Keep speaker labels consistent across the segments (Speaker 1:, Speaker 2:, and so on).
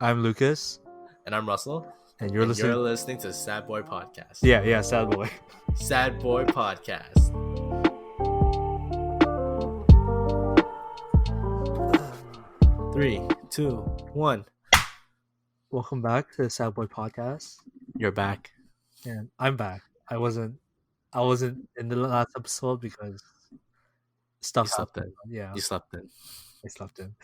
Speaker 1: I'm Lucas,
Speaker 2: And I'm Russell.
Speaker 1: and you're
Speaker 2: And
Speaker 1: listening.
Speaker 2: you're listening to Sad Boy Podcast.
Speaker 1: Yeah, Sad Boy.
Speaker 2: Sad Boy Podcast. Three, two, one.
Speaker 1: Welcome back to the Sad Boy Podcast,
Speaker 2: You're back.
Speaker 1: and I'm back. I wasn't in the last episode because stuff
Speaker 2: You slept
Speaker 1: happened.
Speaker 2: in.
Speaker 1: Yeah,
Speaker 2: You slept in.
Speaker 1: I slept in.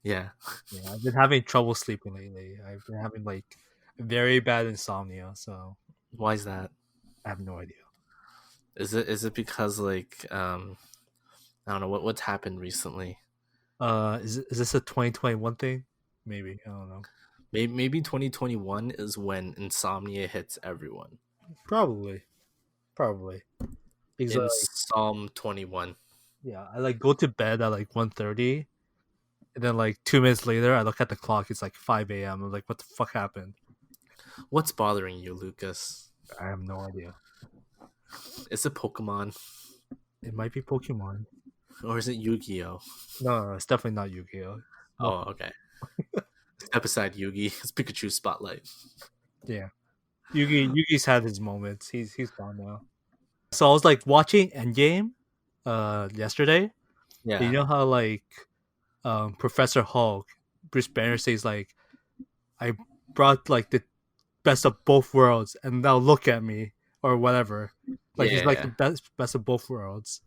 Speaker 2: Yeah.
Speaker 1: Yeah, I've been having trouble sleeping lately. I've been having like very bad insomnia, so
Speaker 2: Why is that?
Speaker 1: I have no idea.
Speaker 2: Is it because I don't know what's happened recently?
Speaker 1: Is this a 2021 thing? Maybe, I don't know.
Speaker 2: Maybe 2021 is when insomnia hits everyone.
Speaker 1: Probably. Because
Speaker 2: In Psalm 21.
Speaker 1: yeah, I like go to bed at like 1:30. And then, like 2 minutes later, I look at the clock. It's like 5 a.m. I'm like, what the fuck happened?
Speaker 2: What's bothering you, Lucas?
Speaker 1: I have no idea.
Speaker 2: Is it Pokemon?
Speaker 1: It might be Pokemon.
Speaker 2: Or is it Yu-Gi-Oh?
Speaker 1: No, it's definitely not Yu-Gi-Oh. No.
Speaker 2: Oh, okay. Step aside, Yugi. It's Pikachu's spotlight.
Speaker 1: Yeah, Yugi's had his moments. He's gone now. So I was like watching Endgame, yesterday.
Speaker 2: Yeah.
Speaker 1: You know how like, Professor Hulk, Bruce Banner says like, I brought like the best of both worlds, and now look at me or whatever. Like he's like the best of both worlds.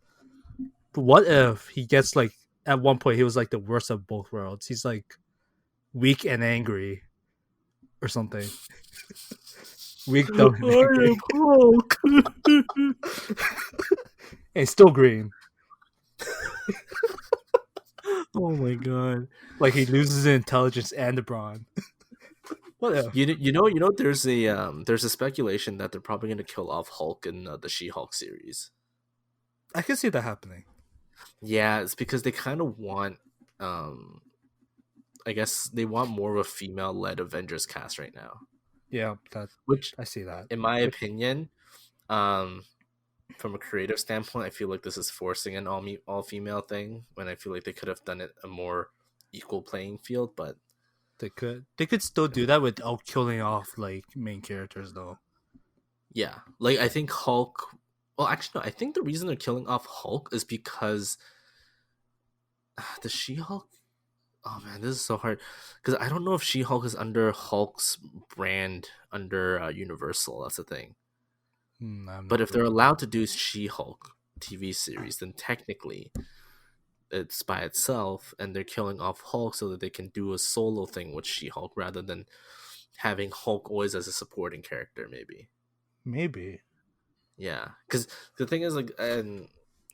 Speaker 1: But what if he gets like at one point he was like the worst of both worlds? He's like weak and angry, or something. Weak, dumb, and angry. And still green.
Speaker 2: Oh my god!
Speaker 1: Like he loses the intelligence and the brawn. What if?
Speaker 2: You know there's a speculation that they're probably gonna kill off Hulk in the She-Hulk series.
Speaker 1: I can see that happening.
Speaker 2: Yeah, it's because they kind of want I guess they want more of a female-led Avengers cast right now.
Speaker 1: Yeah,
Speaker 2: Which
Speaker 1: I see that.
Speaker 2: In my opinion, from a creative standpoint, I feel like this is forcing an all female thing when I feel like they could have done it a more equal playing field, but
Speaker 1: They could still do that without killing off like main characters though.
Speaker 2: yeah, like I think Hulk. Well, actually, no. I think the reason they're killing off Hulk is because the She-Hulk. Oh man, this is so hard because I don't know if She-Hulk is under Hulk's brand under Universal. That's the thing. But if they're allowed to do She-Hulk TV series, then technically it's by itself, and they're killing off Hulk so that they can do a solo thing with She-Hulk rather than having Hulk always as a supporting character.
Speaker 1: Maybe.
Speaker 2: Yeah, because the thing is, like, and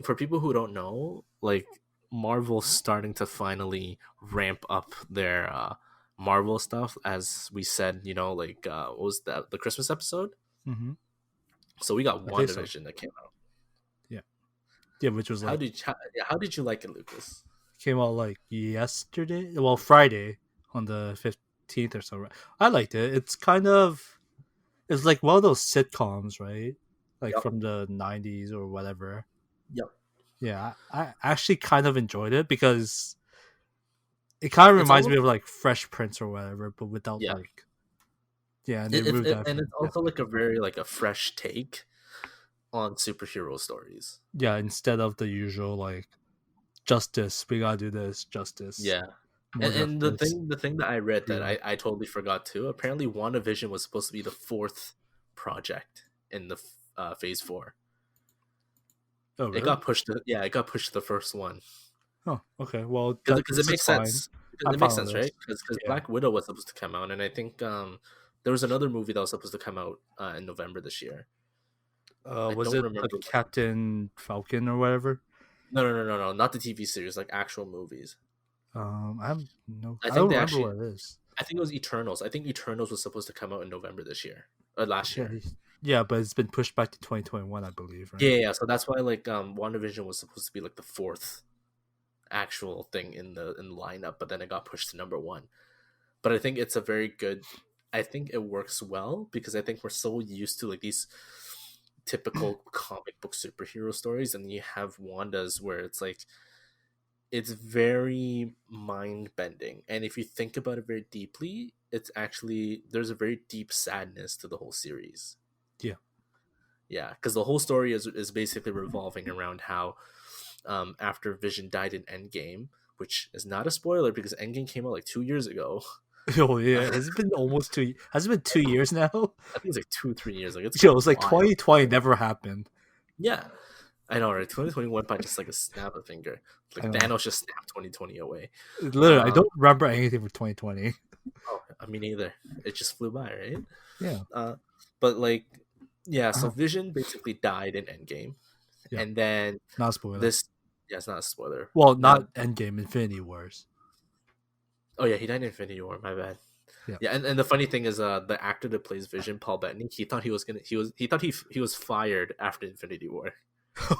Speaker 2: for people who don't know, like, Marvel's starting to finally ramp up their Marvel stuff, as we said. Like, what was that? The Christmas episode.
Speaker 1: Mm-hmm.
Speaker 2: So we got WandaVision that came out.
Speaker 1: Yeah, which was
Speaker 2: how did you like it, Lucas?
Speaker 1: Came out like yesterday. Well, Friday on the 15th or so. I liked it. It's like one of those sitcoms, right? Like from the 90s or whatever.
Speaker 2: Yep.
Speaker 1: Yeah, I actually kind of enjoyed it because it kind of reminds me of like Fresh Prince or whatever, but without like. Yeah, and
Speaker 2: it's also like a very like a fresh take on superhero stories.
Speaker 1: Yeah, instead of the usual like justice, we gotta do this, justice.
Speaker 2: Yeah. And the thing that I read that I totally forgot too. Apparently, WandaVision was supposed to be the fourth project in the phase 4.
Speaker 1: Oh, really?
Speaker 2: It got pushed. It got pushed to the first one.
Speaker 1: Oh, okay. Well,
Speaker 2: because it makes sense. It makes sense, right? Because
Speaker 1: Yeah.
Speaker 2: Black Widow was supposed to come out, and I think there was another movie that was supposed to come out in November this year.
Speaker 1: Was it like Captain Falcon or whatever?
Speaker 2: No, not the TV series, like actual movies.
Speaker 1: I don't
Speaker 2: remember
Speaker 1: what it is.
Speaker 2: I think it was Eternals. I think Eternals was supposed to come out in November this year or last year.
Speaker 1: Yeah, but it's been pushed back to 2021, I believe. Right?
Speaker 2: Yeah. So that's why like WandaVision was supposed to be like the fourth actual thing in the lineup, but then it got pushed to number 1. But I think it's a very good. I think it works well because I think we're so used to like these typical comic book superhero stories, and you have Wanda's where it's like it's very mind bending, and if you think about it very deeply, it's actually there's a very deep sadness to the whole series.
Speaker 1: Yeah.
Speaker 2: Yeah, because the whole story is basically revolving around how after Vision died in Endgame, which is not a spoiler because Endgame came out like 2 years ago.
Speaker 1: Oh yeah, it's been almost 2. Has it been 2 years now?
Speaker 2: I think it's like 2 3 years. Like it's
Speaker 1: Yo,
Speaker 2: going
Speaker 1: it's like
Speaker 2: wild.
Speaker 1: 2020 never happened.
Speaker 2: Yeah, I know, right? 2020 went by just like a snap of finger.
Speaker 1: I
Speaker 2: Like
Speaker 1: know.
Speaker 2: Thanos just snapped 2020 away.
Speaker 1: Literally, I
Speaker 2: Um,
Speaker 1: don't remember anything from 2020.
Speaker 2: oh, I mean, neither. It just flew by, right?
Speaker 1: Yeah.
Speaker 2: Uh, but like, yeah. So Vision basically died in Endgame,
Speaker 1: Yeah.
Speaker 2: and then
Speaker 1: Not a spoiler.
Speaker 2: this. Yeah, it's not a spoiler.
Speaker 1: Well,
Speaker 2: Now,
Speaker 1: not Endgame, Infinity Wars.
Speaker 2: oh yeah, he died in Infinity War. My bad.
Speaker 1: Yeah.
Speaker 2: Yeah, and the funny thing is, the actor that plays Vision, Paul Bettany, he thought he thought he was fired after Infinity War.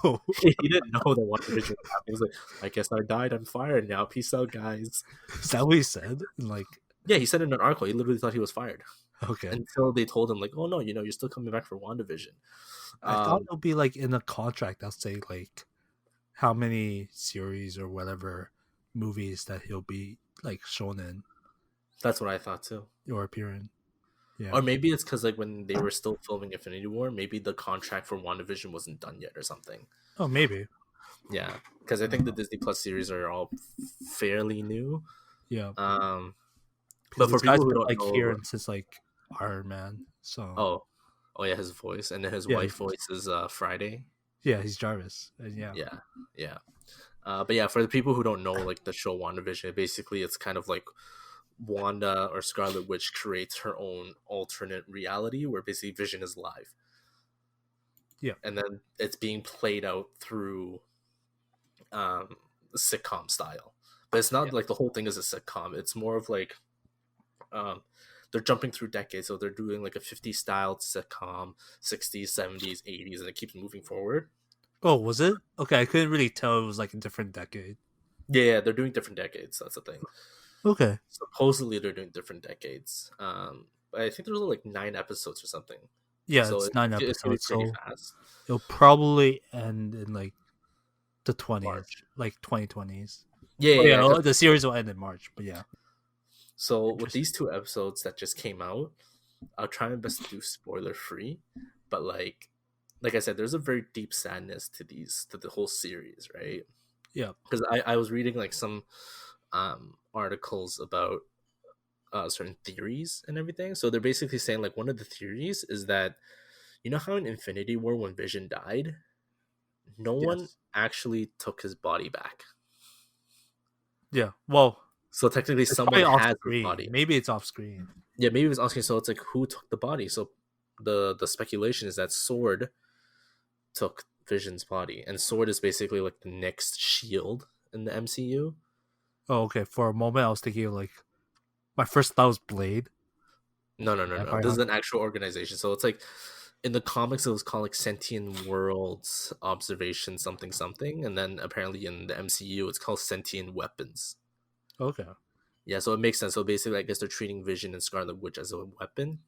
Speaker 1: Oh,
Speaker 2: He didn't know that One Vision was happening. He was like, I guess I died. I'm fired now. Peace out, guys.
Speaker 1: is that what he said? Like,
Speaker 2: Yeah, he said in an article. He literally thought he was fired
Speaker 1: okay.
Speaker 2: until they told him like, oh no, you're still coming back for WandaVision.
Speaker 1: I thought
Speaker 2: Um,
Speaker 1: it'll be like in a contract. I'll say like how many series or whatever movies that he'll be like shown in
Speaker 2: that's what I thought too.
Speaker 1: or appearing. Yeah.
Speaker 2: Or maybe it's because like when they were still filming Infinity War, maybe the contract for WandaVision wasn't done yet or something.
Speaker 1: Oh, maybe.
Speaker 2: Yeah, because I think the Disney Plus series are all fairly new.
Speaker 1: Yeah.
Speaker 2: Um,
Speaker 1: Because
Speaker 2: but for
Speaker 1: this guy's
Speaker 2: people who
Speaker 1: been
Speaker 2: don't
Speaker 1: like
Speaker 2: know,
Speaker 1: here since like Iron Man. So
Speaker 2: oh, oh yeah, his voice, and then his
Speaker 1: yeah,
Speaker 2: wife voice is Friday.
Speaker 1: yeah, he's Jarvis. And yeah.
Speaker 2: Yeah, yeah. But yeah, for the people who don't know, like the show WandaVision, basically it's kind of like Wanda or Scarlet Witch creates her own alternate reality where basically Vision is live,
Speaker 1: Yeah.
Speaker 2: and then it's being played out through um, sitcom style. But it's
Speaker 1: Yeah.
Speaker 2: not like the whole thing is a sitcom. It's more of like um, they're jumping through decades, so they're doing like a 50s style sitcom, 60s, 70s, 80s, and it keeps moving forward.
Speaker 1: Oh, was it? Okay, I couldn't really tell it was like a different decade.
Speaker 2: Yeah, they're doing different decades. That's the thing.
Speaker 1: Okay.
Speaker 2: Supposedly they're doing different decades. But I think there's only like 9 episodes or something,
Speaker 1: Yeah,
Speaker 2: so
Speaker 1: it's 9
Speaker 2: it's gonna be
Speaker 1: episodes,
Speaker 2: pretty
Speaker 1: so
Speaker 2: fast.
Speaker 1: it'll probably end in like the 20s,
Speaker 2: March.
Speaker 1: like 2020s.
Speaker 2: Yeah,
Speaker 1: Oh
Speaker 2: yeah,
Speaker 1: yeah,
Speaker 2: yeah.
Speaker 1: the series will end in March, but yeah.
Speaker 2: So with
Speaker 1: Interesting.
Speaker 2: these 2 episodes that just came out, I'll try my best to do spoiler free. But like I said, there's a very deep sadness to the whole series, right?
Speaker 1: Yeah.
Speaker 2: Because I was reading like some articles about certain theories and everything. So they're basically saying like one of the theories is that you know how in Infinity War when Vision died, no one
Speaker 1: Yes.
Speaker 2: actually took his body back.
Speaker 1: Yeah. Well,
Speaker 2: So technically,
Speaker 1: it's
Speaker 2: someone
Speaker 1: probably off
Speaker 2: has his
Speaker 1: screen.
Speaker 2: body.
Speaker 1: Maybe it's off screen.
Speaker 2: Yeah, maybe it was asking. So it's like who took the body? So the speculation is that Sword took Vision's body, and Sword is basically like the next Shield in the MCU.
Speaker 1: Oh, okay. For a moment, I was thinking like my first thought was Blade.
Speaker 2: No, no, no, no.
Speaker 1: Vampire
Speaker 2: This is
Speaker 1: Hunter.
Speaker 2: an actual organization. So it's like in the comics, it was called like Sentient Worlds Observation something something, and then apparently in the MCU, it's called Sentient Weapons.
Speaker 1: Okay.
Speaker 2: Yeah, so it makes sense. So basically, I guess they're treating Vision and Scarlet Witch as a weapon.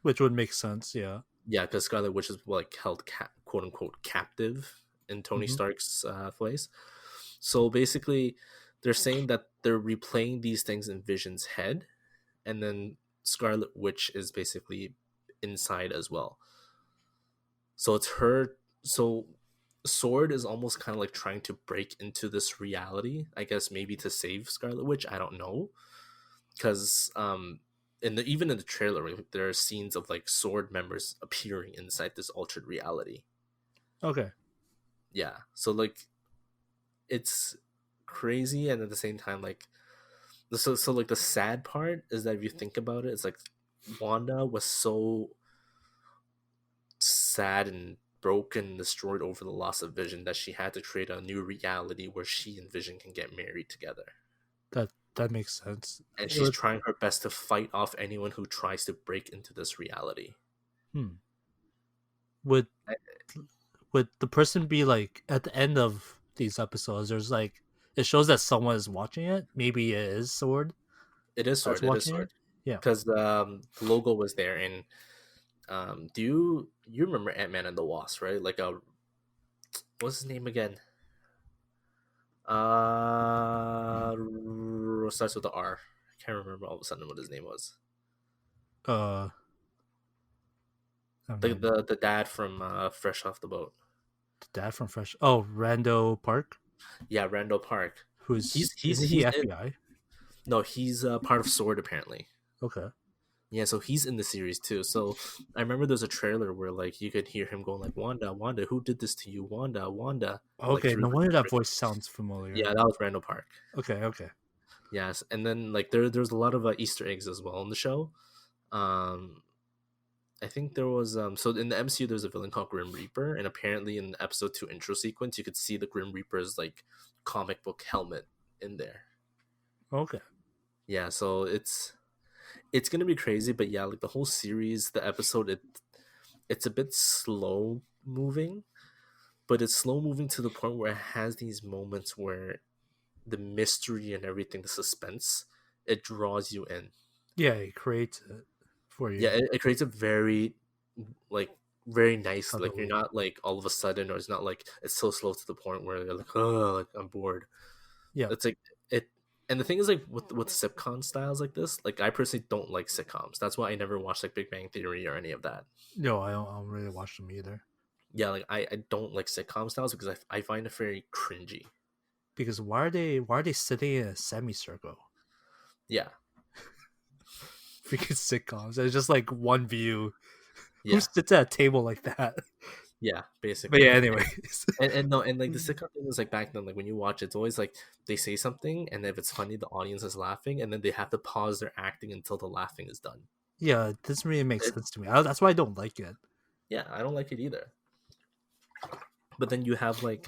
Speaker 1: Which would make sense. Yeah.
Speaker 2: Yeah, because Scarlet Witch is like held quote unquote captive in Tony
Speaker 1: Hmm.
Speaker 2: Stark's place. So basically, they're saying that they're replaying these things in Vision's head, and then Scarlet Witch is basically inside as well. So it's her. So Sword is almost kind of like trying to break into this reality. I guess maybe to save Scarlet Witch. I don't know, because in the even in the trailer, like, there are scenes of like Sword members appearing inside this altered reality.
Speaker 1: Okay.
Speaker 2: Yeah, so like it's crazy, and at the same time, like so like the sad part is that if you think about it, it's like Wanda was so sad and broken, destroyed over the loss of Vision that she had to create a new reality where she and Vision can get married together.
Speaker 1: That makes sense.
Speaker 2: And
Speaker 1: It
Speaker 2: she's
Speaker 1: would,
Speaker 2: trying her best to fight off anyone who tries to break into this reality.
Speaker 1: hmm. Would would the person be like at the end of these episodes? There's like it shows that someone is watching it. Maybe it is Sword
Speaker 2: It is
Speaker 1: that's
Speaker 2: Sword. It is
Speaker 1: watching it.
Speaker 2: Sword.
Speaker 1: Yeah.
Speaker 2: Because the logo was there, and do you remember Ant Man and the Wasp, right? Like what's his name again? Starts with the R. I can't remember all of a sudden what his name was.
Speaker 1: Uh, I don't
Speaker 2: The
Speaker 1: know.
Speaker 2: the, the dad from Fresh Off the Boat.
Speaker 1: The dad from Fresh. Oh, Randall Park.
Speaker 2: Yeah, Randall Park.
Speaker 1: Who's isn't he
Speaker 2: He's
Speaker 1: FBI?
Speaker 2: no, he's part of Sword apparently.
Speaker 1: Okay.
Speaker 2: Yeah, so he's in the series too. So I remember there's a trailer where like you could hear him going like Wanda, Wanda, who did this to you, Wanda, Wanda, like
Speaker 1: Okay.
Speaker 2: through
Speaker 1: No
Speaker 2: the
Speaker 1: wonder that
Speaker 2: memory.
Speaker 1: voice sounds familiar.
Speaker 2: Yeah, that was Randall Park.
Speaker 1: Okay. Okay.
Speaker 2: Yes, and then like there's a lot of Easter eggs as well in the show. Um, I think there was so in the MCU there's a villain called Grim Reaper, and apparently in the episode 2 intro sequence you could see the Grim Reaper's like comic book helmet in there.
Speaker 1: Okay.
Speaker 2: Yeah, so it's gonna be crazy, but yeah, like the whole series, the episode it's a bit slow moving, but it's slow moving to the point where it has these moments where the mystery and everything, the suspense, it draws you in.
Speaker 1: Yeah, he creates it for
Speaker 2: Yeah,
Speaker 1: you
Speaker 2: it creates a very like very nice, like you're
Speaker 1: subtly.
Speaker 2: not like all of a sudden, or it's not like it's so slow to the point where you're like, oh, like I'm bored.
Speaker 1: Yeah.
Speaker 2: It's like it. And the thing is, like with sitcom styles like this, like I personally don't like sitcoms. That's why I never watched like Big Bang Theory or any of that.
Speaker 1: No, I don't really watch them either
Speaker 2: Yeah, like I don't like sitcom styles because I find it very cringy.
Speaker 1: because why are they sitting in a semicircle?
Speaker 2: Yeah,
Speaker 1: Because sitcoms, it's just like one view. Who
Speaker 2: yeah,
Speaker 1: sits at a table like that?
Speaker 2: yeah,
Speaker 1: But yeah,
Speaker 2: basically.
Speaker 1: anyways.
Speaker 2: And no, and like the sitcom thing was like back then, like when you watch it's always like they say something, and if it's funny, the audience is laughing, and then they have to pause their acting until the laughing is done.
Speaker 1: Yeah, it doesn't really make
Speaker 2: It,
Speaker 1: sense to me. That's why I don't like it.
Speaker 2: yeah, I don't like it either. But then you have like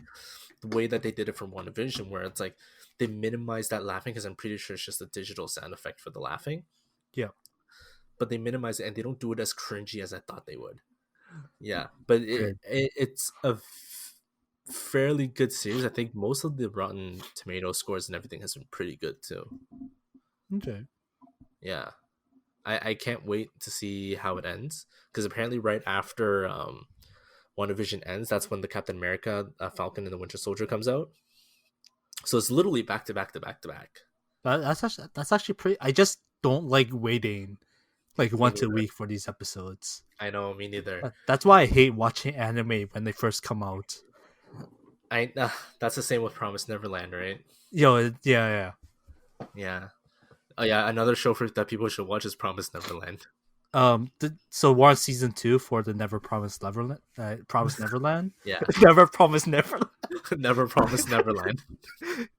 Speaker 2: the way that they did it from Wandavision, where it's like they minimize that laughing because I'm pretty sure it's just a digital sound effect for the laughing,
Speaker 1: Yeah.
Speaker 2: but they minimize it and they don't do it as cringy as I thought they would. Yeah, but
Speaker 1: Weird.
Speaker 2: it's a fairly good series. I think most of the Rotten Tomato scores and everything has been pretty good too.
Speaker 1: Okay.
Speaker 2: Yeah, I can't wait to see how it ends because apparently right after WandaVision ends, that's when the Captain America, Falcon, and the Winter Soldier comes out. So it's literally back to back to back to back.
Speaker 1: That's actually pretty. I just don't like waiting like
Speaker 2: Me
Speaker 1: once a
Speaker 2: neither.
Speaker 1: week for these episodes.
Speaker 2: I know, me neither.
Speaker 1: That's why I hate watching anime when they first come out.
Speaker 2: I that's the same with Promise Neverland, right?
Speaker 1: Yeah.
Speaker 2: Yeah. Oh yeah, another show for that people should watch is Promise Neverland.
Speaker 1: So we're on season 2 for the Never Promised Neverland. Promised Neverland.
Speaker 2: Yeah,
Speaker 1: Never Promised Neverland.
Speaker 2: never Promise Neverland.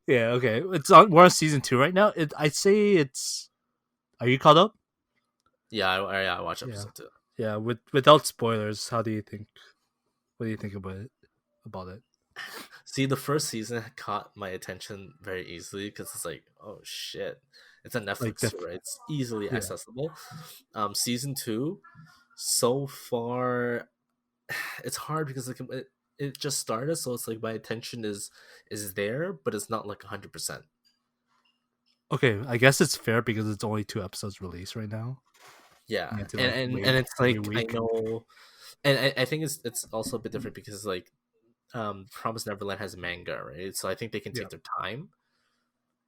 Speaker 1: Yeah. Okay. It's on. We're on season 2 right now. I'd say it's. Are you caught up?
Speaker 2: Yeah, I watch
Speaker 1: Yeah.
Speaker 2: episode 2.
Speaker 1: Yeah. Without spoilers, how do you think? What do you think about it? About it?
Speaker 2: See, the first season caught my attention very easily because it's like, oh shit, it's a
Speaker 1: Like
Speaker 2: Netflix
Speaker 1: the.
Speaker 2: show, right? It's easily
Speaker 1: Yeah.
Speaker 2: accessible. Season 2, so far, it's hard because it just started, so it's like my attention is there, but it's not like 100%.
Speaker 1: Okay. I guess it's fair because it's only 2 episodes released right now.
Speaker 2: Yeah,
Speaker 1: You have to
Speaker 2: and
Speaker 1: like
Speaker 2: and
Speaker 1: wait
Speaker 2: it's
Speaker 1: every
Speaker 2: like I
Speaker 1: week.
Speaker 2: know, and I think it's also a bit different because like Promise Neverland has manga, right? So I think they can
Speaker 1: Yeah.
Speaker 2: take their time.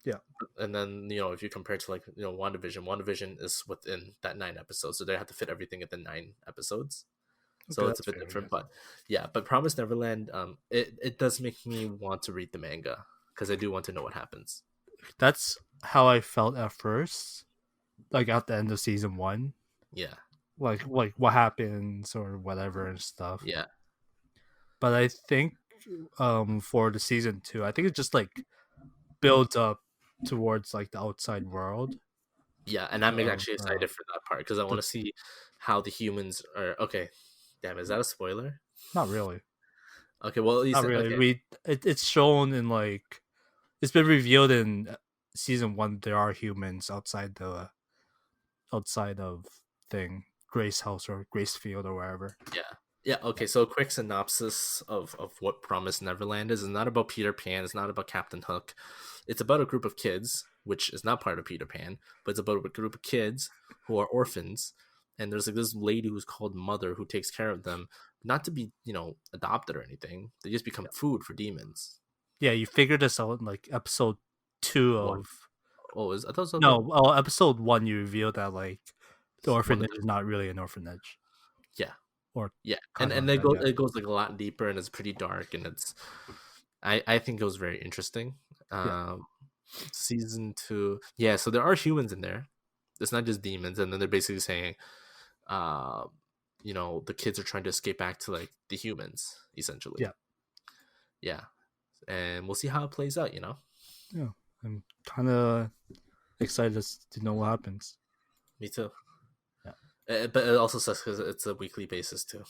Speaker 1: Yeah.
Speaker 2: And then if you compare to like WandaVision is within that 9 episodes, so they have to fit everything in the 9 episodes.
Speaker 1: Okay.
Speaker 2: So it's a
Speaker 1: That's
Speaker 2: bit
Speaker 1: fair. I
Speaker 2: different,
Speaker 1: guess.
Speaker 2: but yeah. But Promise Neverland, it does make me want to read the manga because I do want to know what happens.
Speaker 1: That's how I felt at first. Like at the end of season 1.
Speaker 2: Yeah,
Speaker 1: Like what happens or whatever and stuff.
Speaker 2: yeah,
Speaker 1: But I think for the season 2, I think it just like builds up towards like the outside world.
Speaker 2: yeah. And I'm
Speaker 1: Of
Speaker 2: actually excited for that part because I want
Speaker 1: the
Speaker 2: to see how the humans are. Okay, damn, is that a spoiler?
Speaker 1: not really.
Speaker 2: Okay, well, you
Speaker 1: Not
Speaker 2: said
Speaker 1: really.
Speaker 2: okay.
Speaker 1: It's shown in like it's been revealed in season 1 there are humans outside of thing Grace House or Grace Field or wherever.
Speaker 2: Yeah. Yeah, okay, so a quick synopsis of what Promise Neverland is. It's not about Peter Pan, it's not about Captain Hook. It's about a group of kids, which is not part of Peter Pan, but it's about a group of kids who are orphans. And there's like this lady who's called Mother who takes care of them, not to be, adopted or anything. They just become food for demons.
Speaker 1: Yeah, you figured this out in like episode two
Speaker 2: One.
Speaker 1: of
Speaker 2: Oh, is I thought it was on the
Speaker 1: no, well, episode one. You revealed that like the
Speaker 2: one of
Speaker 1: orphanage
Speaker 2: the
Speaker 1: is not really an orphanage
Speaker 2: yeah.
Speaker 1: or
Speaker 2: Yeah,
Speaker 1: kind of
Speaker 2: and
Speaker 1: like that. Yeah,
Speaker 2: it goes like a lot deeper, and it's pretty dark, and it's I think it was very interesting.
Speaker 1: yeah,
Speaker 2: Um, season two, yeah. So there are humans in there. It's not just demons, and then they're basically saying, uh, the kids are trying to escape back to like the humans, essentially.
Speaker 1: yeah,
Speaker 2: Yeah, and we'll see how it plays out.
Speaker 1: yeah. I'm kind of excited to know what happens.
Speaker 2: Me too.
Speaker 1: Yeah,
Speaker 2: But it also sucks because it's a weekly basis too.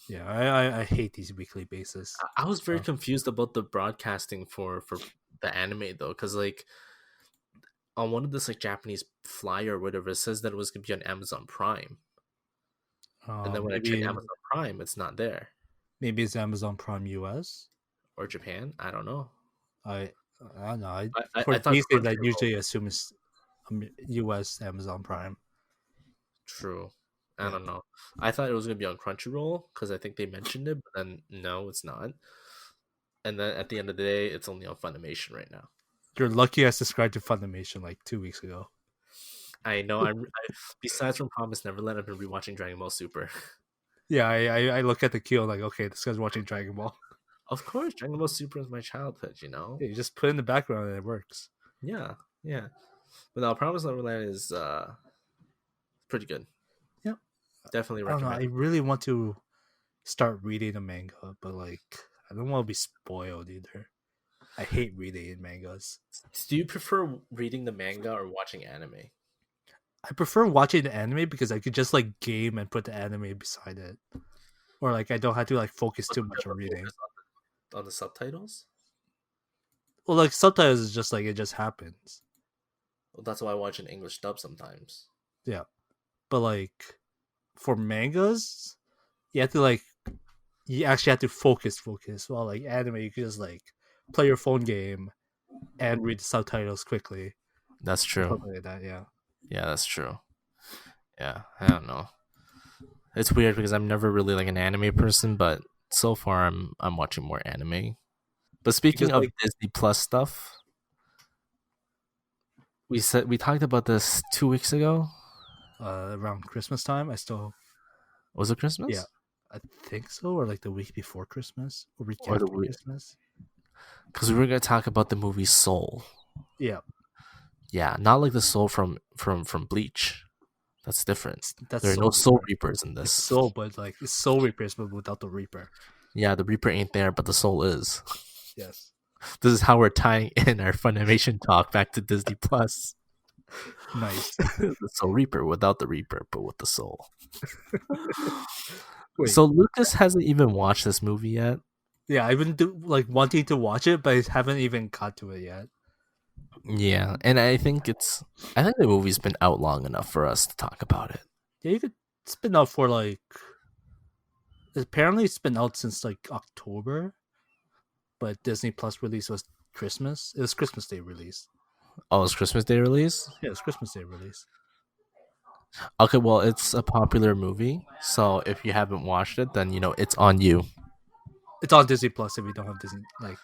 Speaker 1: yeah. I hate these weekly bases.
Speaker 2: I was very
Speaker 1: So
Speaker 2: confused about the broadcasting for the anime though, because like on one of this like Japanese flyer or whatever, it says that it was gonna be on Amazon Prime, and then when I check
Speaker 1: maybe
Speaker 2: Amazon Prime, it's not there.
Speaker 1: maybe it's Amazon Prime US.
Speaker 2: Or Japan, I don't know.
Speaker 1: I I don't know.
Speaker 2: I
Speaker 1: For
Speaker 2: thought
Speaker 1: these days, I
Speaker 2: Crunchyroll.
Speaker 1: usually assume it's US Amazon Prime.
Speaker 2: True. I
Speaker 1: Yeah,
Speaker 2: don't know. I thought it was gonna be on Crunchyroll because I think they mentioned it, but then no, it's not. And then at the end of the day, it's only on Funimation right now.
Speaker 1: you're lucky. I subscribed to Funimation like 2 weeks ago.
Speaker 2: I know. Besides from Promise Neverland, I've been rewatching Dragon Ball Super.
Speaker 1: Yeah, I look at the queue like, okay, this guy's watching Dragon Ball.
Speaker 2: Of course, Dragon Ball Super is my childhood.
Speaker 1: Yeah, you just put it in the background and it works.
Speaker 2: Yeah, yeah. But now Promise Neverland is pretty good.
Speaker 1: Yeah,
Speaker 2: Definitely
Speaker 1: I don't know. I
Speaker 2: recommend.
Speaker 1: really want to start reading the manga, but like, I don't want to be spoiled either. I hate reading mangas.
Speaker 2: Do you prefer reading the manga or watching anime?
Speaker 1: I prefer watching the anime because I could just like game and put the anime beside it, or like I don't have to like focus
Speaker 2: But
Speaker 1: too
Speaker 2: do you
Speaker 1: much
Speaker 2: have
Speaker 1: on
Speaker 2: to
Speaker 1: reading.
Speaker 2: focus on the subtitles?
Speaker 1: Well, like sometimes it's just like it just happens.
Speaker 2: Well, that's why I watch an English dub sometimes.
Speaker 1: Yeah, but like for mangas, you have to like you actually have to focus. While like anime, you can just like play your phone game and read the subtitles quickly
Speaker 2: That's
Speaker 1: or
Speaker 2: true.
Speaker 1: something like that. Yeah,
Speaker 2: Yeah, that's true. Yeah, I don't know. It's weird because I'm never really like an anime person, but so far I'm watching more anime. But
Speaker 1: because
Speaker 2: speaking of
Speaker 1: like
Speaker 2: Disney Plus stuff, we talked about this 2 weeks ago.
Speaker 1: around Christmas time, I still
Speaker 2: Was it
Speaker 1: yeah,
Speaker 2: Christmas
Speaker 1: I think so, or like the week before Christmas or week
Speaker 2: or the
Speaker 1: after
Speaker 2: week?
Speaker 1: Christmas.
Speaker 2: Because we were gonna talk about the movie Soul.
Speaker 1: Yeah,
Speaker 2: Yeah, not like the Soul from Bleach. That's different.
Speaker 1: that's
Speaker 2: There are no
Speaker 1: so
Speaker 2: Soul
Speaker 1: different.
Speaker 2: Reapers in
Speaker 1: It's
Speaker 2: this.
Speaker 1: so, but like it's so Reapers, but without the Reaper.
Speaker 2: Yeah, the Reaper ain't there, but the Soul is.
Speaker 1: Yes,
Speaker 2: This is how we're tying in our Funimation talk back to Disney Plus.
Speaker 1: nice.
Speaker 2: The Soul Reaper without the Reaper, but with the soul.
Speaker 1: Wait,
Speaker 2: So Lucas hasn't even watched this movie yet.
Speaker 1: yeah, I've been like wanting to watch it, but I haven't even got to it yet.
Speaker 2: Yeah, and I think the movie's been out long enough for us to talk about it.
Speaker 1: Yeah, you could. It's been out for like. Apparently, it's been out since like October, but Disney Plus release was Christmas. It was Christmas Day release.
Speaker 2: Oh, it's Christmas Day release?
Speaker 1: Yeah, it was Christmas Day release.
Speaker 2: Okay, well, it's a popular movie, so if you haven't watched it, then it's on you.
Speaker 1: It's on Disney Plus if you don't have Disney. Like,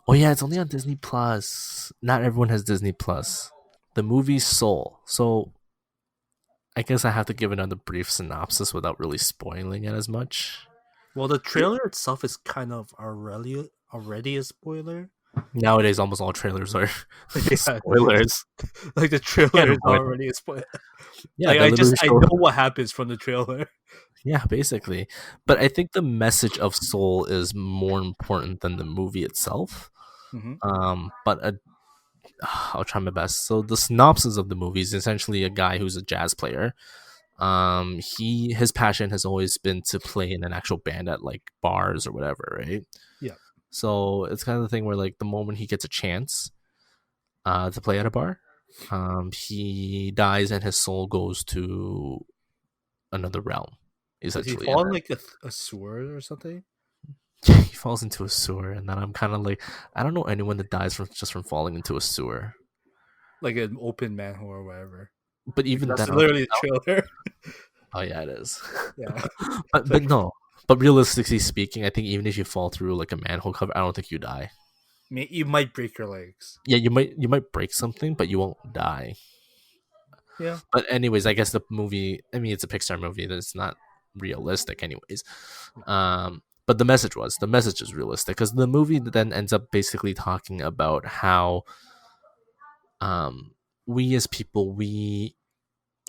Speaker 2: Oh yeah, it's only on Disney Plus. Not everyone has Disney Plus. The movie Soul. So I guess I have to give another brief synopsis without really spoiling it as much.
Speaker 1: well, the trailer itself is kind of already a spoiler.
Speaker 2: Nowadays, almost all trailers are
Speaker 1: Yeah,
Speaker 2: spoilers.
Speaker 1: like the
Speaker 2: Can't
Speaker 1: trailer is
Speaker 2: avoid them.
Speaker 1: already a spoiler.
Speaker 2: Yeah,
Speaker 1: Like
Speaker 2: they literally
Speaker 1: I
Speaker 2: show.
Speaker 1: know what happens from the trailer.
Speaker 2: Yeah, basically. But I think the message of Soul is more important than the movie itself.
Speaker 1: Hmm.
Speaker 2: But I'll try my best. So the synopsis of the movie is essentially a guy who's a jazz player. His passion has always been to play in an actual band at like bars or whatever, right?
Speaker 1: Yeah,
Speaker 2: So it's kind of the thing where like the moment he gets a chance to play at a bar, he dies and his soul goes to another realm,
Speaker 1: does he
Speaker 2: essentially. And
Speaker 1: fall in like a sewer or something?
Speaker 2: then he falls into a sewer, and then I'm kind of like, I don't know anyone that dies from falling into a sewer.
Speaker 1: Like an open manhole or whatever.
Speaker 2: But
Speaker 1: Like,
Speaker 2: even
Speaker 1: that's
Speaker 2: then, I was
Speaker 1: literally the trailer.
Speaker 2: oh yeah, it is.
Speaker 1: Yeah,
Speaker 2: but
Speaker 1: like
Speaker 2: no. But realistically speaking, I think even if you fall through like a manhole cover, I don't think you die.
Speaker 1: You might break your legs.
Speaker 2: Yeah, you might break something, but you won't die.
Speaker 1: Yeah,
Speaker 2: But anyways, I guess the movie. I mean, it's a Pixar movie. That's not realistic, anyways. But the message is realistic because the movie then ends up basically talking about how um we as people we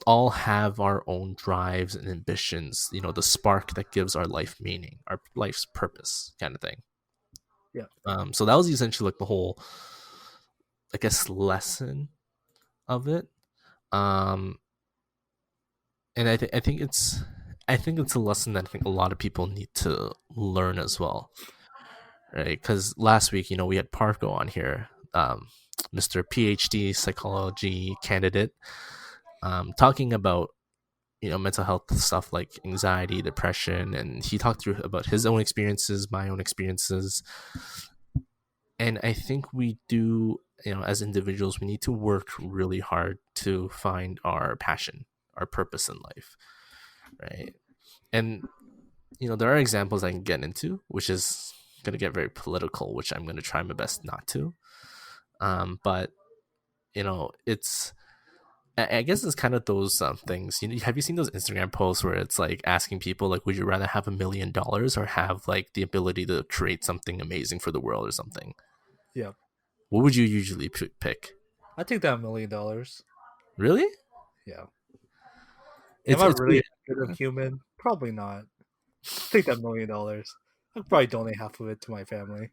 Speaker 2: all have our own drives and ambitions. The spark that gives our life meaning, our life's purpose, kind of thing.
Speaker 1: yeah,
Speaker 2: So that was essentially like the whole, I guess, lesson of it. Um, and I think it's a lesson that I think a lot of people need to learn as well, right? Because last week, we had Parko on here, Mr. PhD psychology candidate, talking about mental health stuff like anxiety, depression, and he talked through about his own experiences, my own experiences, and I think we do, as individuals, we need to work really hard to find our passion, our purpose in life, right? And there are examples I can get into, which is going to get very political, which I'm going to try my best not to. But it's I guess it's kind of those things. Have you seen those Instagram posts where it's like asking people like, would you rather have $1 million or have like the ability to create something amazing for the world or something?
Speaker 1: yeah.
Speaker 2: What would you usually pick?
Speaker 1: I take that $1 million.
Speaker 2: Really?
Speaker 1: Yeah. Am
Speaker 2: It's
Speaker 1: I
Speaker 2: it's
Speaker 1: really
Speaker 2: weird.
Speaker 1: a good human? Probably not. Take that $1 million. I'd probably donate half of it to my family.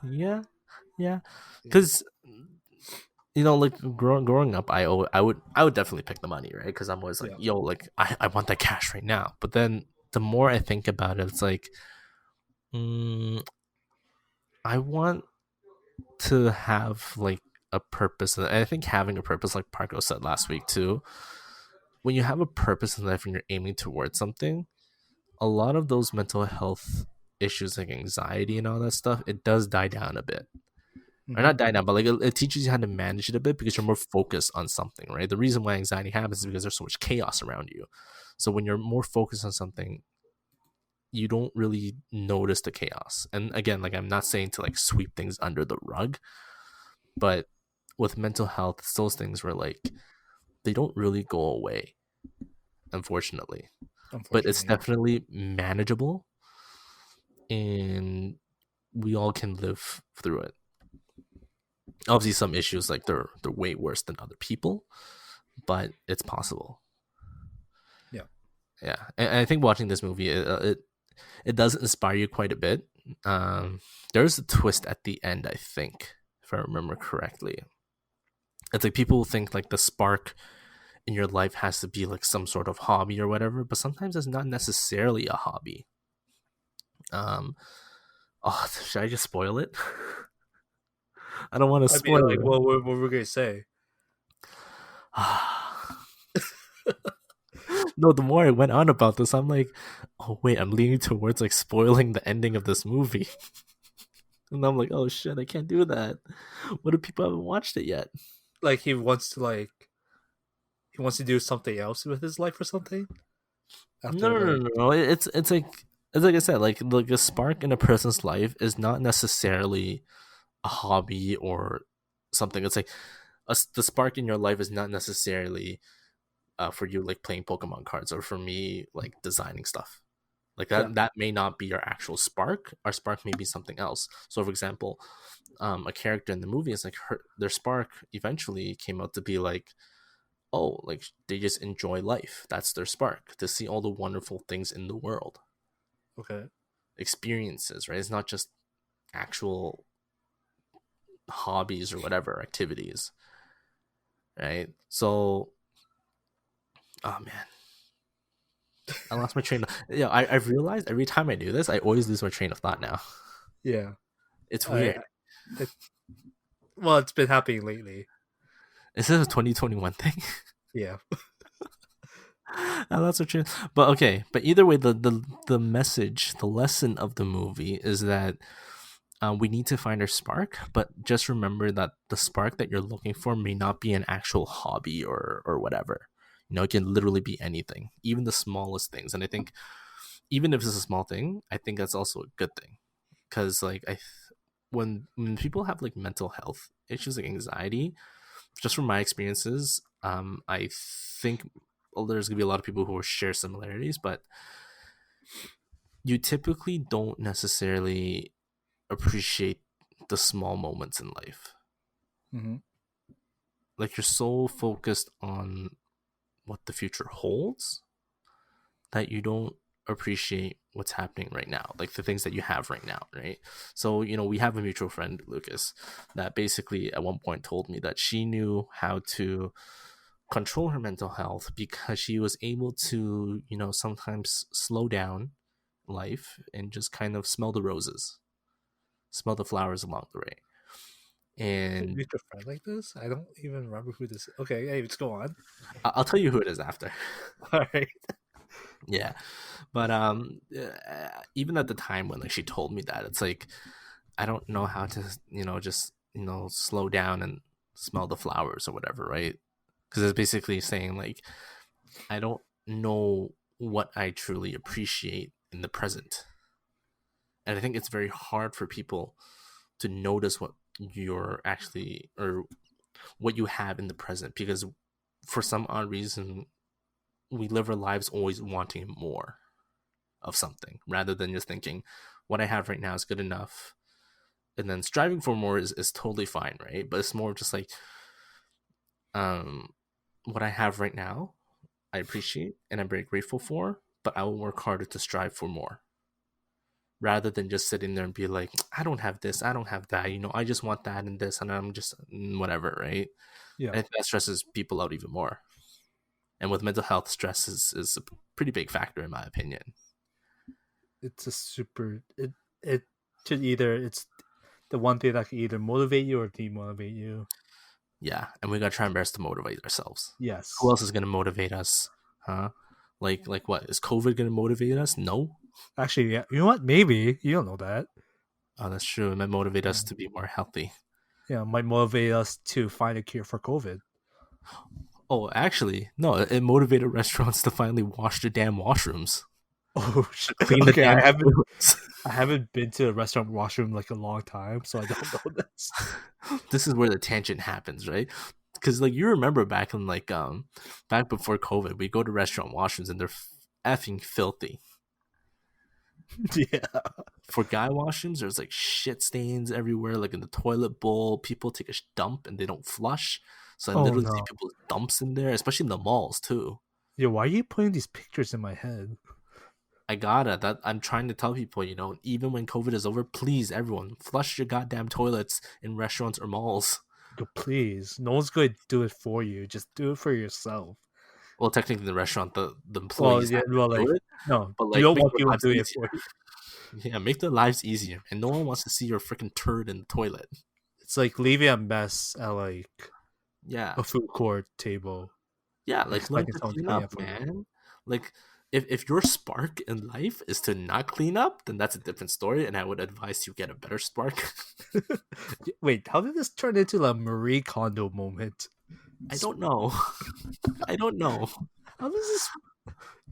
Speaker 2: Yeah, yeah.
Speaker 1: Yeah.
Speaker 2: Because like growing up, I would definitely pick the money, right? Because I'm always like,
Speaker 1: Yeah.
Speaker 2: yo, like I want that cash right now. But then the more I think about it, it's like, mm, I want to have like a purpose, and I think having a purpose, like Parko said last week too, when you have a purpose in life and you're aiming towards something, a lot of those mental health issues like anxiety and all that stuff, it does die down a bit. Or
Speaker 1: Hmm.
Speaker 2: not die down, but like it teaches you how to manage it a bit because you're more focused on something, right? The reason why anxiety happens is because there's so much chaos around you. So when you're more focused on something, you don't really notice the chaos. And again, like I'm not saying to like sweep things under the rug, but with mental health, it's those things where like they don't really go away, unfortunately. But it's
Speaker 1: Unfortunately, yeah.
Speaker 2: definitely manageable and we all can live through it. Obviously some issues like they're way worse than other people, but it's possible.
Speaker 1: Yeah.
Speaker 2: Yeah, and I think watching this movie, it does inspire you quite a bit. There's a twist at the end, I think, if I remember correctly. It's like people think like the spark in your life has to be like some sort of hobby or whatever, but sometimes it's not necessarily a hobby. Um, oh, should I just spoil it? I don't want to
Speaker 1: I mean,
Speaker 2: spoil
Speaker 1: like,
Speaker 2: it.
Speaker 1: what we're gonna say?
Speaker 2: No, the more I went on about this, I'm like, oh wait, I'm leaning towards like spoiling the ending of this movie. And I'm like, oh shit, I can't do that. What if people haven't watched it yet?
Speaker 1: Like, he wants to do something else with his life or something
Speaker 2: No,
Speaker 1: after
Speaker 2: no, no,
Speaker 1: like.
Speaker 2: no, no. It's like I said, like a spark in a person's life is not necessarily a hobby or something. It's like the spark in your life is not necessarily for you like playing Pokemon cards or for me like designing stuff. Like
Speaker 1: Yeah.
Speaker 2: that may not be your actual spark. Our spark may be something else. So for example, a character in the movie is like their spark eventually came out to be like, oh, like they just enjoy life. That's their spark, to see all the wonderful things in the world,
Speaker 1: Okay.
Speaker 2: experiences, right? It's not just actual hobbies or whatever activities, right? So, oh man, I lost my train of, I've realized every time I do this, I always lose my train of thought now.
Speaker 1: Yeah.
Speaker 2: It's
Speaker 1: I.
Speaker 2: weird.
Speaker 1: It, well, it's been happening lately.
Speaker 2: Is this a 2021 thing?
Speaker 1: Yeah.
Speaker 2: I lost my train. But okay, but either way, the message, the lesson of the movie is that we need to find our spark, but just remember that the spark that you're looking for may not be an actual hobby or whatever. It can literally be anything, even the smallest things. And I think even if it's a small thing, I think that's also a good thing because like when people have like mental health issues like anxiety, just from my experiences, I think there's gonna be a lot of people who will share similarities, but you typically don't necessarily appreciate the small moments in life.
Speaker 1: Mm-hmm.
Speaker 2: Like you're so focused on what the future holds that you don't appreciate what's happening right now, like the things that you have right now, right? So, we have a mutual friend, Lucas, that basically at one point told me that she knew how to control her mental health because she was able to, sometimes slow down life and just kind of smell the roses, smell the flowers along the way.
Speaker 1: Wait,
Speaker 2: And
Speaker 1: mutual friend like this? I don't even remember who this is. Okay, hey, let's go on.
Speaker 2: I'll tell you who it is after.
Speaker 1: All right.
Speaker 2: Yeah, but even at the time when like she told me that, it's like I don't know how to just slow down and smell the flowers or whatever, right? Because it's basically saying like I don't know what I truly appreciate in the present, and I think it's very hard for people to notice what you're actually or what you have in the present, because for some odd reason we live our lives always wanting more of something rather than just thinking what I have right now is good enough. And then striving for more is totally fine, right? But it's more just like um what I have right now I appreciate and I'm very grateful for, but I will work harder to strive for more. Rather than just sitting there and be like, I don't have this, I don't have that, I just want that and this, and I'm just whatever, right?
Speaker 1: Yeah,
Speaker 2: And I think that stresses people out even more. And with mental health, stress is a pretty big factor in my opinion.
Speaker 1: it's a super. It should either it's the one thing that can either motivate you or demotivate you.
Speaker 2: Yeah, and we gotta try our best to motivate ourselves. Who
Speaker 1: Yes,
Speaker 2: else is gonna motivate us? Huh? Like what? Is COVID gonna motivate us? No.
Speaker 1: actually, yeah. You know what? Maybe you don't know that.
Speaker 2: Oh, that's true. It might motivate
Speaker 1: Yeah,
Speaker 2: us to be more healthy.
Speaker 1: yeah, might motivate us to find a cure for COVID.
Speaker 2: Oh, actually, no. It motivated restaurants to finally wash their damn washrooms,
Speaker 1: Oh,
Speaker 2: to clean the
Speaker 1: okay.
Speaker 2: damn toilets.
Speaker 1: I haven't been to a restaurant washroom like a long time, so I don't know this.
Speaker 2: This is where the tangent happens, right? Because like you remember back in back before COVID, we go to restaurant washrooms and they're effing filthy.
Speaker 1: Yeah.
Speaker 2: For guy washrooms, there's like shit stains everywhere, like in the toilet bowl. People take a dump and they don't flush. So I
Speaker 1: Oh
Speaker 2: literally see
Speaker 1: no.
Speaker 2: people's dumps in there, especially in the malls too.
Speaker 1: Yeah. Why are you putting these pictures in my head?
Speaker 2: I gotta that I'm trying to tell people, even when COVID is over, please everyone flush your goddamn toilets in restaurants or malls.
Speaker 1: Yo, please. No one's going to do it for you. Just do it for yourself.
Speaker 2: Well, technically, the restaurant, the
Speaker 1: Well,
Speaker 2: employees
Speaker 1: yeah.
Speaker 2: have to
Speaker 1: Well,
Speaker 2: do
Speaker 1: like
Speaker 2: it,
Speaker 1: no,
Speaker 2: but
Speaker 1: you
Speaker 2: like
Speaker 1: don't
Speaker 2: make
Speaker 1: want
Speaker 2: their
Speaker 1: people
Speaker 2: lives
Speaker 1: doing it for
Speaker 2: easier.
Speaker 1: you.
Speaker 2: Yeah, make their lives easier, and no one wants to see your freaking turd in the toilet.
Speaker 1: It's like leaving a mess at like
Speaker 2: Yeah,
Speaker 1: a food court table,
Speaker 2: yeah, like learn
Speaker 1: expecting
Speaker 2: to
Speaker 1: someone to
Speaker 2: clean
Speaker 1: clean
Speaker 2: up,
Speaker 1: up for you.
Speaker 2: man. Like if your spark in life is to not clean up, then that's a different story, and I would advise you get a better spark.
Speaker 1: Wait, how did this turn into a Marie Kondo moment?
Speaker 2: I don't know. I don't know.
Speaker 1: How does this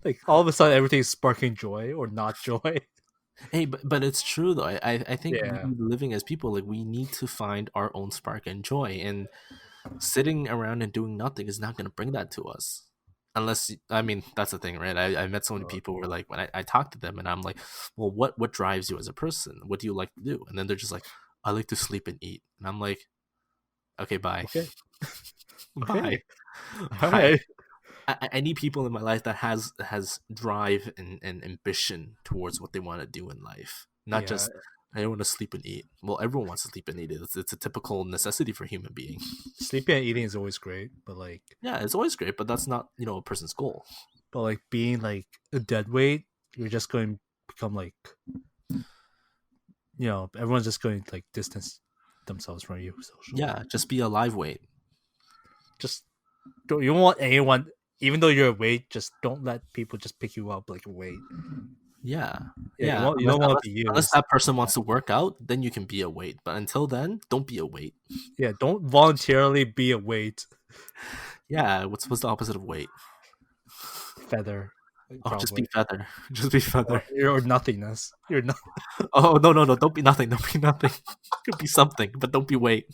Speaker 1: like all of a sudden everything's sparking joy or not joy?
Speaker 2: Hey, but it's true though. I think we
Speaker 1: Yeah.
Speaker 2: living as people, like we need to find our own spark and joy, and sitting around and doing nothing is not going to bring that to us. Unless I mean that's the thing, right? I met so many
Speaker 1: Uh,
Speaker 2: people where like when I talk to them and I'm like, well, what drives you as a person? What do you like to do? And then they're just like, I like to sleep and eat. And I'm like, okay, bye.
Speaker 1: okay.
Speaker 2: Bye.
Speaker 1: Okay. All
Speaker 2: Bye.
Speaker 1: right.
Speaker 2: I need people in my life that has drive and ambition towards what they want to do in life, not
Speaker 1: Yeah.
Speaker 2: just I don't want to sleep and eat. Well, everyone wants to sleep and eat. It's a typical necessity for a human being.
Speaker 1: Sleeping and eating is always great,
Speaker 2: Yeah, it's always great, but that's not a person's goal.
Speaker 1: but like being like a dead weight, you're just going to become like everyone's just going to like distance themselves from you socially.
Speaker 2: Yeah, just be a live weight.
Speaker 1: Just you don't want anyone, even though you're a weight, just don't let people just pick you up like a weight.
Speaker 2: Yeah,
Speaker 1: Yeah,
Speaker 2: yeah.
Speaker 1: you don't want to be
Speaker 2: Unless
Speaker 1: used.
Speaker 2: that person wants to work out, then you can be a weight. But until then, don't be a weight.
Speaker 1: Yeah, don't voluntarily be a weight
Speaker 2: Yeah, what's the opposite of weight?
Speaker 1: feather.
Speaker 2: Oh, just be
Speaker 1: Probably.
Speaker 2: Feather. Just be Feather.
Speaker 1: Or nothingness. You're not.
Speaker 2: Oh, no, no, no. Don't be nothing. Don't be nothing. Could be something, but don't be weight.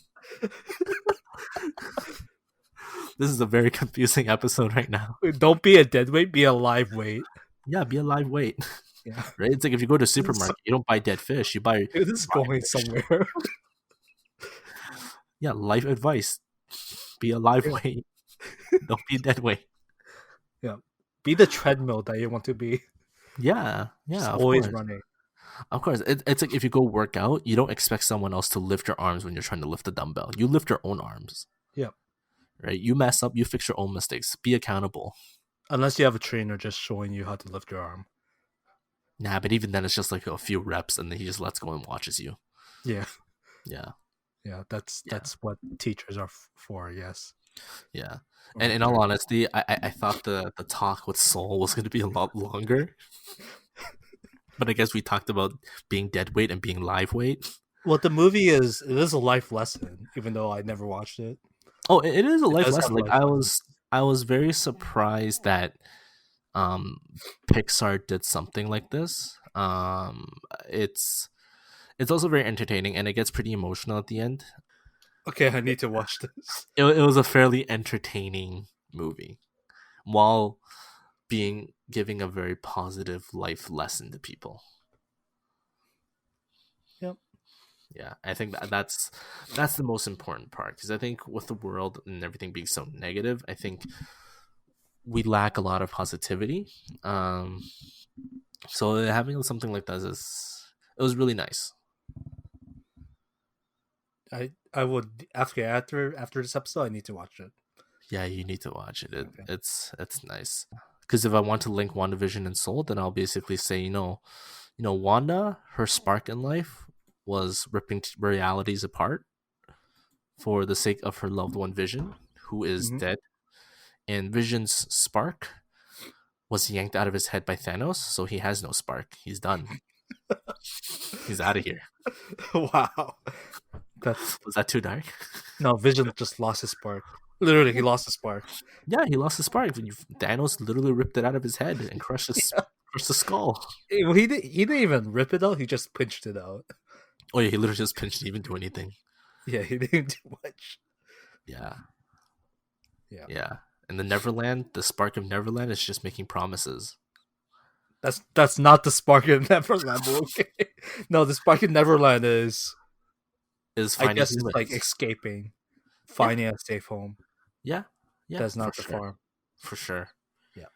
Speaker 2: This is a very confusing episode right now.
Speaker 1: Don't be a dead weight. Be a live weight.
Speaker 2: Yeah, be a live weight.
Speaker 1: Yeah.
Speaker 2: Right? It's like if you go to a supermarket, you don't buy dead fish. You buy
Speaker 1: This is going somewhere.
Speaker 2: yeah, life advice. Be a live weight. Don't be a dead weight.
Speaker 1: Yeah. Be the treadmill that you want to be.
Speaker 2: Yeah, yeah,
Speaker 1: Just
Speaker 2: of
Speaker 1: always
Speaker 2: course.
Speaker 1: running.
Speaker 2: Of course. It's like if you go work out, you don't expect someone else to lift your arms when you're trying to lift a dumbbell. You lift your own arms.
Speaker 1: Yeah.
Speaker 2: Right? You mess up, you fix your own mistakes. Be accountable.
Speaker 1: Unless you have a trainer just showing you how to lift your arm.
Speaker 2: Nah, but even then it's just like a few reps and then he just lets go and watches you.
Speaker 1: Yeah.
Speaker 2: Yeah.
Speaker 1: Yeah. That's what teachers are for. Yes.
Speaker 2: Yeah. And in all honesty, I thought the talk with Soul was going to be a lot longer. But I guess we talked about being dead weight and being live weight.
Speaker 1: Well, the movie is a life lesson, even though I never watched it.
Speaker 2: Oh, it is a life
Speaker 1: does
Speaker 2: lesson.
Speaker 1: have
Speaker 2: Like
Speaker 1: life
Speaker 2: I was very surprised that Pixar did something like this. It's also very entertaining and it gets pretty emotional at the end.
Speaker 1: Okay, I need to watch this.
Speaker 2: It was a fairly entertaining movie while giving a very positive life lesson to people.
Speaker 1: Yep.
Speaker 2: Yeah, I think that's the most important part because I think with the world and everything being so negative, I think we lack a lot of positivity. So having something like that it was really nice.
Speaker 1: I would after this episode I need to watch it.
Speaker 2: Yeah, you need to watch it.
Speaker 1: Okay.
Speaker 2: It's nice. Because if I want to link WandaVision and Soul, then I'll basically say, Wanda, her spark in life was ripping realities apart for the sake of her loved one Vision, who is dead. And Vision's spark was yanked out of his head by Thanos, so he has no spark. He's done. He's out of here.
Speaker 1: Wow.
Speaker 2: Was that too dark?
Speaker 1: No, Vision just lost his spark. Literally, he lost his spark.
Speaker 2: Yeah, he lost his spark. Thanos literally ripped it out of his head and crushed the skull.
Speaker 1: He didn't even rip it out. He just pinched it out.
Speaker 2: Oh yeah, he literally just pinched. He didn't even do anything.
Speaker 1: Yeah, he didn't do much.
Speaker 2: Yeah.
Speaker 1: Yeah.
Speaker 2: And the Neverland, the spark of Neverland is just making promises.
Speaker 1: That's not the spark of Neverland. Okay. No, the spark of Neverland is
Speaker 2: finding
Speaker 1: I guess
Speaker 2: humans.
Speaker 1: it's like escaping, finding a safe home.
Speaker 2: Yeah.
Speaker 1: That's not the farm.
Speaker 2: For sure.
Speaker 1: Yeah.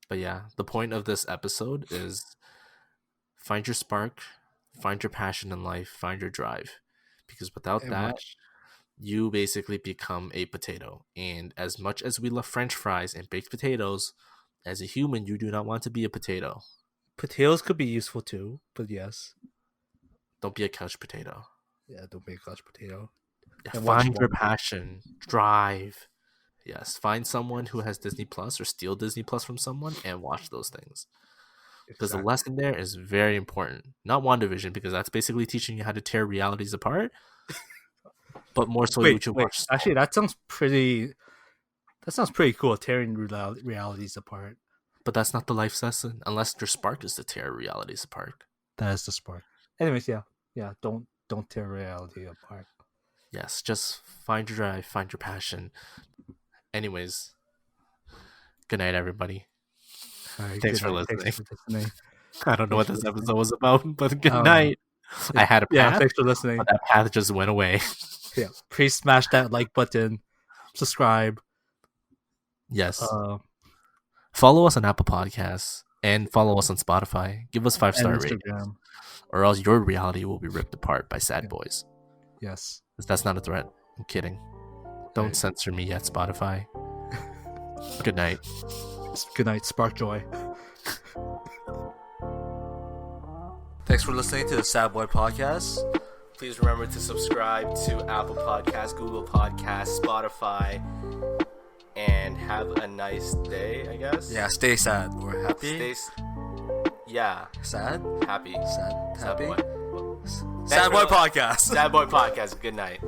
Speaker 2: But yeah, the point of this episode is find your spark, find your passion in life, find your drive. Because without that, you basically become a potato. And as much as we love French fries and baked potatoes, as a human, you do not want to be a potato.
Speaker 1: Potatoes could be useful too, but yes.
Speaker 2: Don't be a couch potato.
Speaker 1: Yeah, don't be a couch potato.
Speaker 2: Find your passion, drive. Yes, find someone who has Disney Plus or steal Disney Plus from someone and watch those things. Because the lesson there is very important. Not WandaVision, because that's basically teaching you how to tear realities apart. But more so, you should watch.
Speaker 1: Actually, that sounds pretty cool. Tearing realities apart.
Speaker 2: But that's not the life lesson, unless your spark is to tear realities apart.
Speaker 1: That is the spark. Anyways, yeah. Don't tear reality apart.
Speaker 2: Yes, just find your drive, find your passion. Anyways, good night, everybody.
Speaker 1: Right,
Speaker 2: Thanks for listening.
Speaker 1: Thanks for listening.
Speaker 2: I don't know what this episode was about, but good night. I had a path.
Speaker 1: Yeah, thanks for listening.
Speaker 2: But that path just went away.
Speaker 1: Yeah, please smash that like button, subscribe.
Speaker 2: Yes. Follow us on Apple Podcasts and follow us on Spotify. Give us 5-star ratings, or else your reality will be ripped apart by sad boys.
Speaker 1: Yes,
Speaker 2: that's not a threat. I'm kidding. Don't censor me yet, Spotify. Good night.
Speaker 1: Good night, Spark Joy. Thanks for listening to the Sad Boy Podcast.
Speaker 2: Please remember to subscribe to Apple Podcasts, Google Podcasts, Spotify, and have a nice day, I guess.
Speaker 1: Yeah, stay sad or happy.
Speaker 2: Sad? Happy.
Speaker 1: Sad, happy.
Speaker 2: Sad Boy.
Speaker 1: Sad Boy Podcast.
Speaker 2: Sad Boy Podcast. Good night.